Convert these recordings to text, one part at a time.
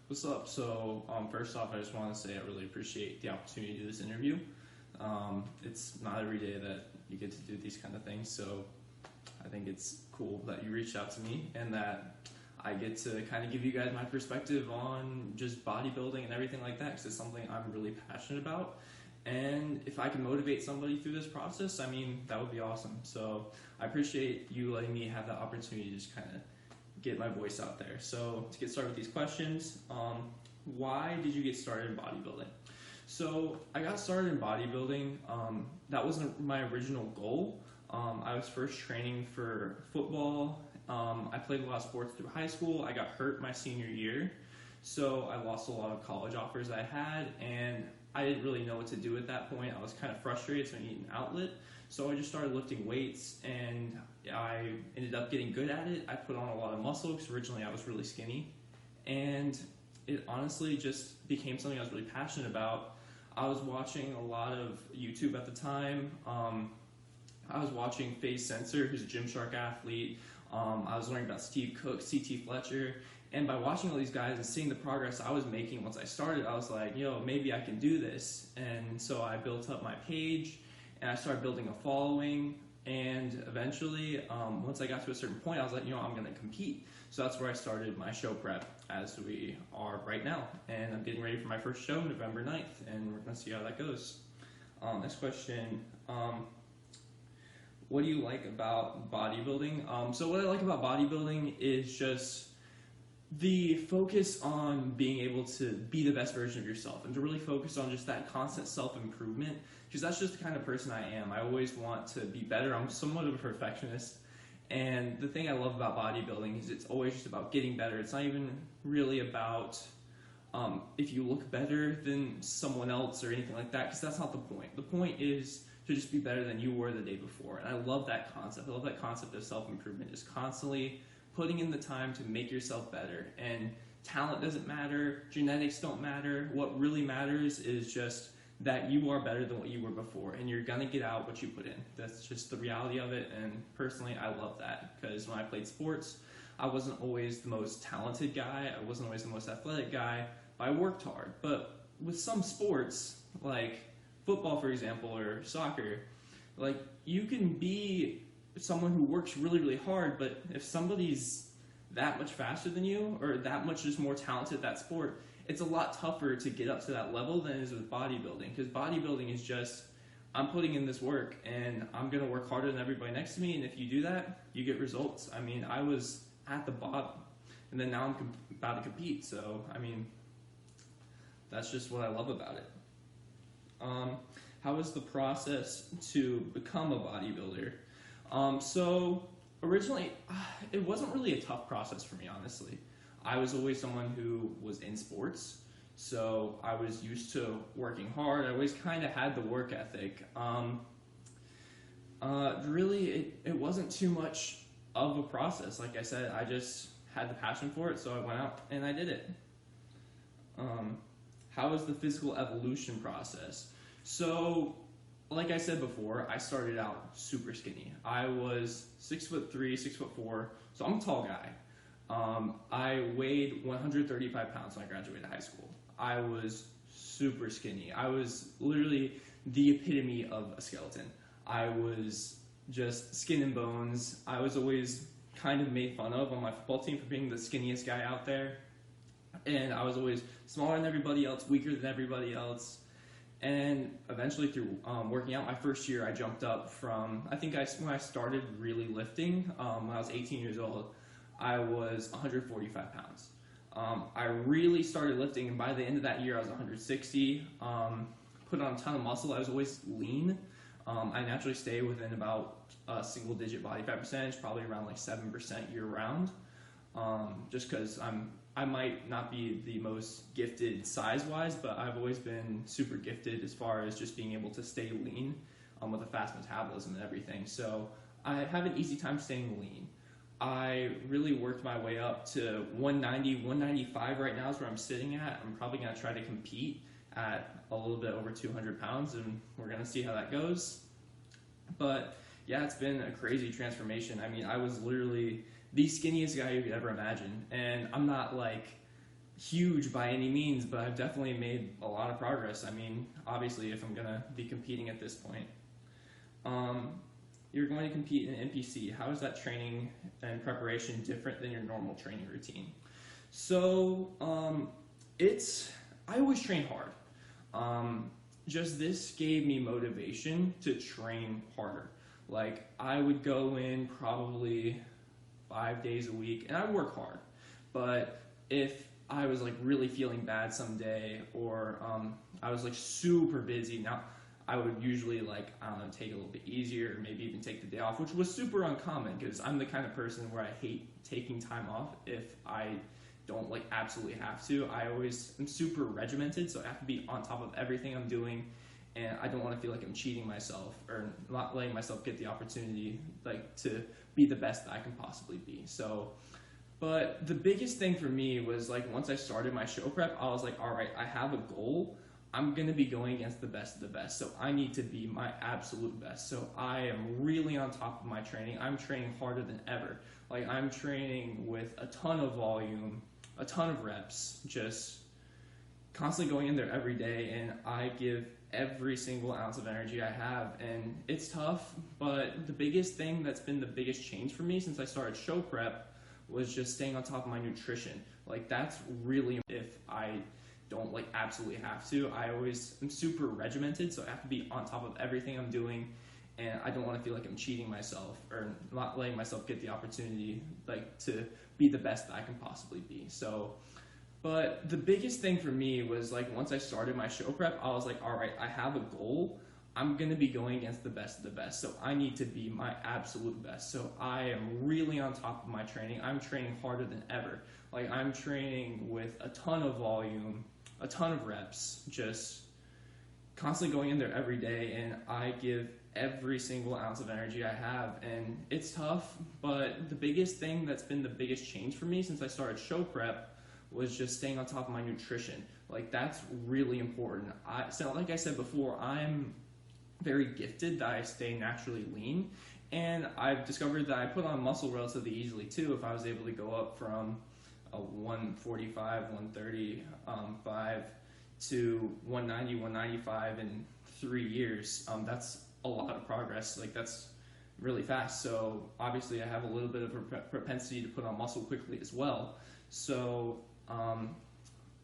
What's up? First off, I just want to say I really appreciate the opportunity to do this interview. It's not every day that you get to do these kind of things, so I think it's cool that you reached out to me and that I get to kind of give you guys my perspective on just bodybuilding and everything like that, because it's something I'm really passionate about. And if I can motivate somebody through this process, I mean, that would be awesome. So I appreciate you letting me have the opportunity to just kind of get my voice out there. So to get started with these questions, why did you get started in bodybuilding? So I got started in bodybuilding. That wasn't my original goal. I was first training for football. I played a lot of sports through high school. I got hurt my senior year, so I lost a lot of college offers I had, and I didn't really know what to do at that point. I was kind of frustrated, so I needed an outlet. So I just started lifting weights, and I ended up getting good at it. I put on a lot of muscle because originally I was really skinny, and it honestly just became something I was really passionate about. I was watching a lot of YouTube at the time. I was watching FaZe Sensor, who's a Gymshark athlete. I was learning about Steve Cook, CT Fletcher, and by watching all these guys and seeing the progress I was making once I started, I was like, maybe I can do this. And so I built up my page, and I started building a following, and eventually, once I got to a certain point, I was like, I'm going to compete. So that's where I started my show prep, as we are right now. And I'm getting ready for my first show, November 9th, and we're going to see how that goes. Next question. What do you like about bodybuilding? So what I like about bodybuilding is just the focus on being able to be the best version of yourself and to really focus on just that constant self-improvement, because that's just the kind of person I am. I always want to be better. I'm somewhat of a perfectionist, and the thing I love about bodybuilding is it's always just about getting better. It's not even really about if you look better than someone else or anything like that, because that's not the point. The point is to just be better than you were the day before, and I love that concept. I love that concept of self-improvement, just constantly putting in the time to make yourself better. And talent doesn't matter, genetics don't matter. What really matters is just that you are better than what you were before, and you're gonna get out what you put in. That's just the reality of it, and personally I love that, because when I played sports, I wasn't always the most talented guy, I wasn't always the most athletic guy, but I worked hard. But with some sports, like football for example, or soccer, like you can be someone who works really, really hard, but if somebody's that much faster than you or that much just more talented at that sport, it's a lot tougher to get up to that level than it is with bodybuilding, because bodybuilding is just, I'm putting in this work and I'm going to work harder than everybody next to me, and if you do that, you get results. I mean, I was at the bottom, and then now I'm about to compete, so I mean, that's just what I love about it. How was the process to become a bodybuilder? So originally, it wasn't really a tough process for me, honestly. I was always someone who was in sports, so I was used to working hard. I always kind of had the work ethic. Really, it wasn't too much of a process. Like I said, I just had the passion for it, so I went out and I did it. How was the physical evolution process? So, like I said before, I started out super skinny. I was 6'3", 6'4", so I'm a tall guy. I weighed 135 pounds when I graduated high school. I was super skinny. I was literally the epitome of a skeleton. I was just skin and bones. I was always kind of made fun of on my football team for being the skinniest guy out there. And I was always smaller than everybody else, weaker than everybody else. And eventually through working out, my first year I jumped up from, when I started really lifting, when I was 18 years old, I was 145 pounds. I really started lifting, and by the end of that year I was 160, put on a ton of muscle. I was always lean. I naturally stay within about a single digit body fat percentage, probably around like 7% year round, just because I might not be the most gifted size-wise, but I've always been super gifted as far as just being able to stay lean with a fast metabolism and everything. So I have an easy time staying lean. I really worked my way up to 190, 195 right now is where I'm sitting at. I'm probably going to try to compete at a little bit over 200 pounds, and we're going to see how that goes. But yeah, it's been a crazy transformation. I mean, I was literally the skinniest guy you could ever imagine, and I'm not like huge by any means, but I've definitely made a lot of progress. I mean, obviously, if I'm gonna be competing at this point. Um, you're going to compete in NPC. How is that training and preparation different than your normal training routine? So I always train hard. Just this gave me motivation to train harder. Like I would go in probably 5 days a week, and I work hard. But if I was like really feeling bad someday, or I was like super busy, now I would usually like, I don't know, take it a little bit easier, or maybe even take the day off, which was super uncommon because I'm the kind of person where I hate taking time off if I don't like absolutely have to. I'm super regimented, so I have to be on top of everything I'm doing, and I don't want to feel like I'm cheating myself or not letting myself get the opportunity like to be the best that I can possibly be. So, but the biggest thing for me was like once I started my show prep, I was like, all right, I have a goal. I'm going to be going against the best of the best, so I need to be my absolute best. So I am really on top of my training. I'm training harder than ever. Like I'm training with a ton of volume, a ton of reps, just constantly going in there every day, and I give every single ounce of energy I have, and it's tough, but the biggest thing that's been the biggest change for me since I started show prep was just staying on top of my nutrition. Like that's really, if I don't like absolutely have to, I'm super regimented, so I have to be on top of everything I'm doing, and I don't want to feel like I'm cheating myself or not letting myself get the opportunity like to be the best that I can possibly be. So, but the biggest thing for me was like once I started my show prep, I was like, all right, I have a goal. I'm going to be going against the best of the best, so I need to be my absolute best. So I am really on top of my training. I'm training harder than ever. Like I'm training with a ton of volume, a ton of reps, just constantly going in there every day, and I give every single ounce of energy I have, and it's tough, but the biggest thing that's been the biggest change for me since I started show prep was just staying on top of my nutrition. Like that's really important. So like I said before, I'm very gifted that I stay naturally lean, and I've discovered that I put on muscle relatively easily too if I was able to go up from a 145, 135 to 190, 195 in 3 years. That's a lot of progress. Like that's really fast. So obviously I have a little bit of a propensity to put on muscle quickly as well. So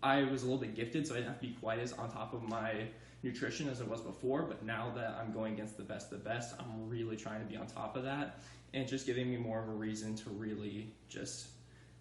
I was a little bit gifted, so I didn't have to be quite as on top of my nutrition as I was before, but now that I'm going against the best of the best, I'm really trying to be on top of that, and just giving me more of a reason to really just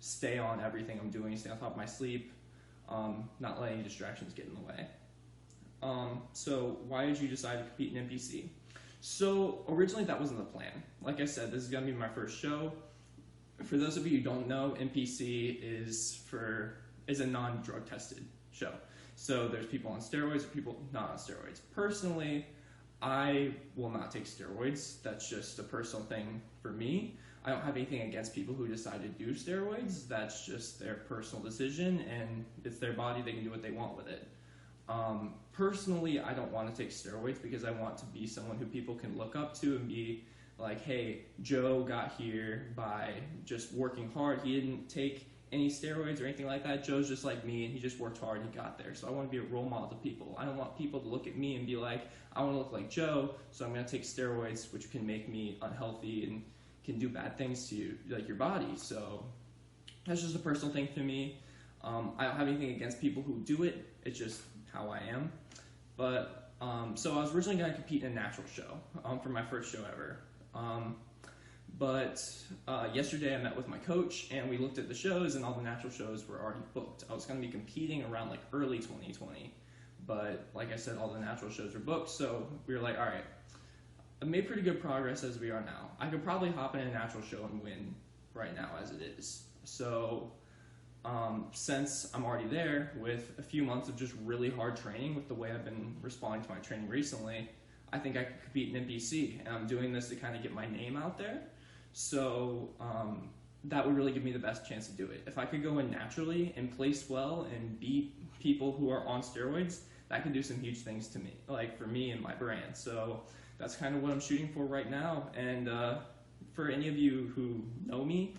stay on everything I'm doing, stay on top of my sleep, not letting distractions get in the way. So why did you decide to compete in NPC? So originally that wasn't the plan. Like I said, this is going to be my first show. For those of you who don't know, NPC is a non-drug tested show. So there's people on steroids or people not on steroids. Personally, I will not take steroids. That's just a personal thing for me. I don't have anything against people who decide to do steroids. That's just their personal decision, and it's their body. They can do what they want with it. Personally, I don't want to take steroids because I want to be someone who people can look up to and be like, hey, Joe got here by just working hard. He didn't take any steroids or anything like that. Joe's just like me, and he just worked hard and he got there. So I want to be a role model to people. I don't want people to look at me and be like, I want to look like Joe, so I'm going to take steroids, which can make me unhealthy and can do bad things to you, like your body. So that's just a personal thing for me. I don't have anything against people who do it. It's just how I am. But so I was originally going to compete in a natural show for my first show ever. But yesterday I met with my coach, and we looked at the shows, and all the natural shows were already booked. I was going to be competing around like early 2020, but like I said, all the natural shows were booked. So we were like, all right, I've made pretty good progress as we are now. I could probably hop in a natural show and win right now as it is. So since I'm already there with a few months of just really hard training with the way I've been responding to my training recently, I think I could compete in NPC, and I'm doing this to kind of get my name out there. So that would really give me the best chance to do it. If I could go in naturally and place well and beat people who are on steroids, that could do some huge things to me, like for me and my brand. So that's kind of what I'm shooting for right now. And for any of you who know me,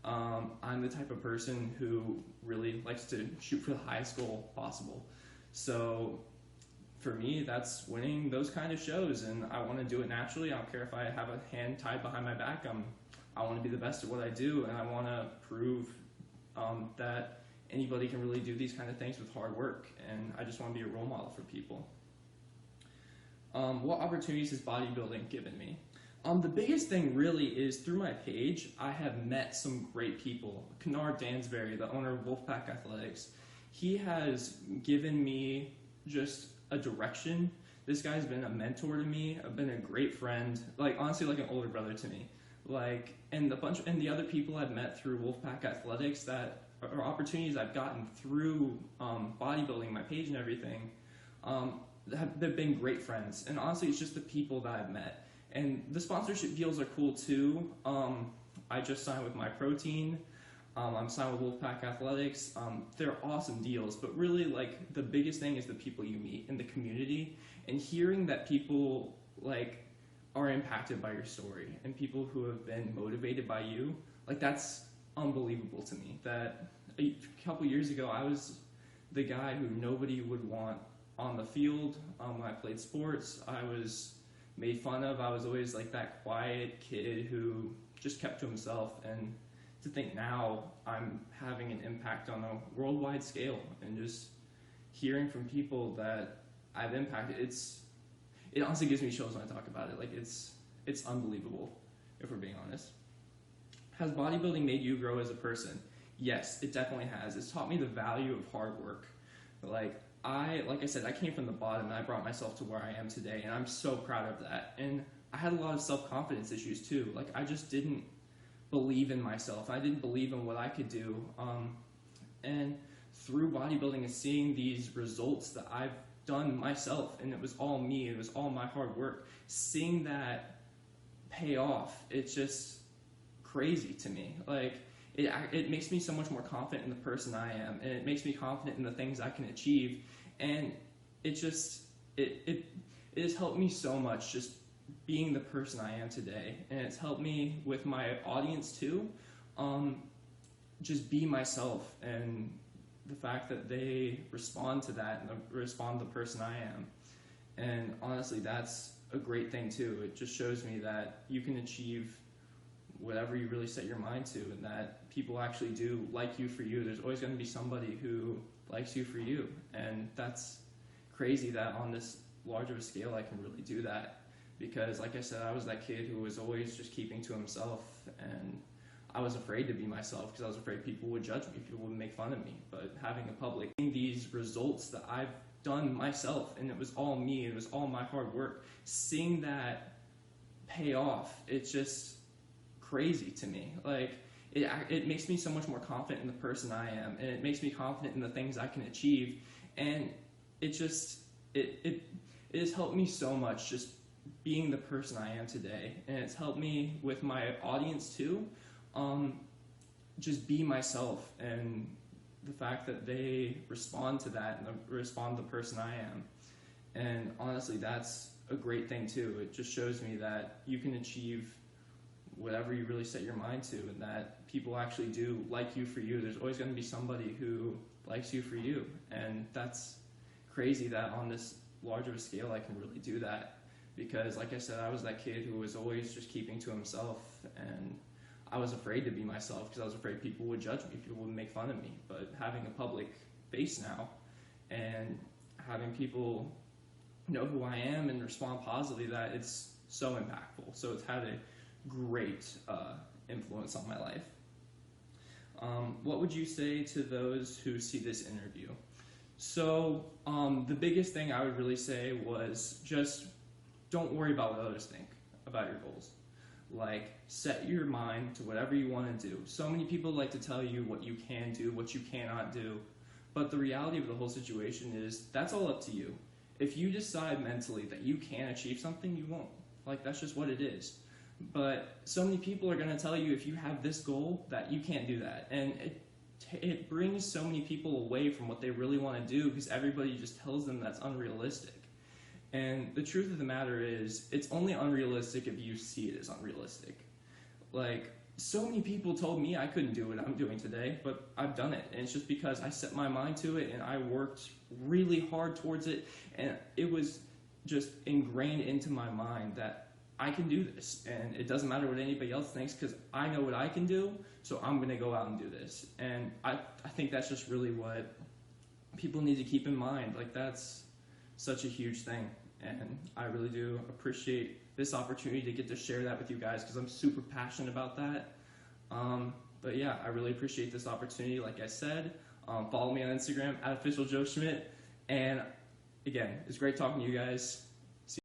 I'm the type of person who really likes to shoot for the highest goal possible. So for me, that's winning those kind of shows, and I want to do it naturally. I don't care if I have a hand tied behind my back. I want to be the best at what I do, and I want to prove that anybody can really do these kind of things with hard work, and I just want to be a role model for people. What opportunities has bodybuilding given me? The biggest thing really is through my page, I have met some great people. Kennard Dansbury, the owner of Wolfpack Athletics, he has given me just a direction. This guy's been a mentor to me. I've been a great friend, like honestly, like an older brother to me. Like, and the other people I've met through Wolfpack Athletics that are opportunities I've gotten through bodybuilding, my page and everything. They've been great friends, and honestly, it's just the people that I've met. And the sponsorship deals are cool too. I just signed with My Protein. I'm signed with Wolfpack Athletics. They're awesome deals, but really, like, the biggest thing is the people you meet in the community, and hearing that people like are impacted by your story and people who have been motivated by you. Like, that's unbelievable to me. That a couple years ago, I was the guy who nobody would want on the field. When I played sports, I was made fun of. I was always like that quiet kid who just kept to himself, and to think now I'm having an impact on a worldwide scale, and just hearing from people that I've impacted, it honestly gives me chills when I talk about it. Like, it's unbelievable, if we're being honest. Has bodybuilding made you grow as a person? Yes, it definitely has. It's taught me the value of hard work. Like I said, I came from the bottom and I brought myself to where I am today, and I'm so proud of that. And I had a lot of self-confidence issues too. Like, I just didn't believe in myself. I didn't believe in what I could do. And through bodybuilding and seeing these results that I've done myself, and it was all me, it was all my hard work, seeing that pay off, it's just crazy to me. Like, it makes me so much more confident in the person I am, and it makes me confident in the things I can achieve, and it has helped me so much just being the person I am today, and it's helped me with my audience too, just be myself, and the fact that they respond to that and respond to the person I am. And honestly, that's a great thing too. It just shows me that you can achieve whatever you really set your mind to, and that people actually do like you for you. There's always going to be somebody who likes you for you, and that's crazy that on this large of a scale I can really do that. Because like I said, I was that kid who was always just keeping to himself, and I was afraid to be myself because I was afraid people would judge me, people would make fun of me. But having a public, these results that I've done myself, and it was all me, it was all my hard work, seeing that pay off, it's just crazy to me. Like, it makes me so much more confident in the person I am, and it makes me confident in the things I can achieve, and it has helped me so much just being the person I am today, and it's helped me with my audience too, just be myself, and the fact that they respond to that and respond to the person I am. And honestly, that's a great thing too. It just shows me that you can achieve whatever you really set your mind to, and that people actually do like you for you. There's always going to be somebody who likes you for you, and that's crazy that on this large of a scale I can really do that. Because like I said, I was that kid who was always just keeping to himself, and I was afraid to be myself because I was afraid people would judge me, people would make fun of me. But having a public face now, and having people know who I am and respond positively, that it's so impactful. So it's had a great influence on my life. What would you say to those who see this interview? So the biggest thing I would really say was just don't worry about what others think about your goals. Like, set your mind to whatever you want to do. So many people like to tell you what you can do, what you cannot do, but the reality of the whole situation is that's all up to you. If you decide mentally that you can achieve something, you won't. Like, that's just what it is. But so many people are going to tell you if you have this goal that you can't do that, and it brings so many people away from what they really want to do because everybody just tells them that's unrealistic. And the truth of the matter is, it's only unrealistic if you see it as unrealistic. Like, so many people told me I couldn't do what I'm doing today, but I've done it. And it's just because I set my mind to it and I worked really hard towards it. And it was just ingrained into my mind that I can do this. And it doesn't matter what anybody else thinks because I know what I can do. So I'm going to go out and do this. And I think that's just really what people need to keep in mind. Like, that's such a huge thing. And I really do appreciate this opportunity to get to share that with you guys because I'm super passionate about that. But yeah, I really appreciate this opportunity. Like I said, follow me on Instagram @officialjoeschmidt. And again, it's great talking to you guys.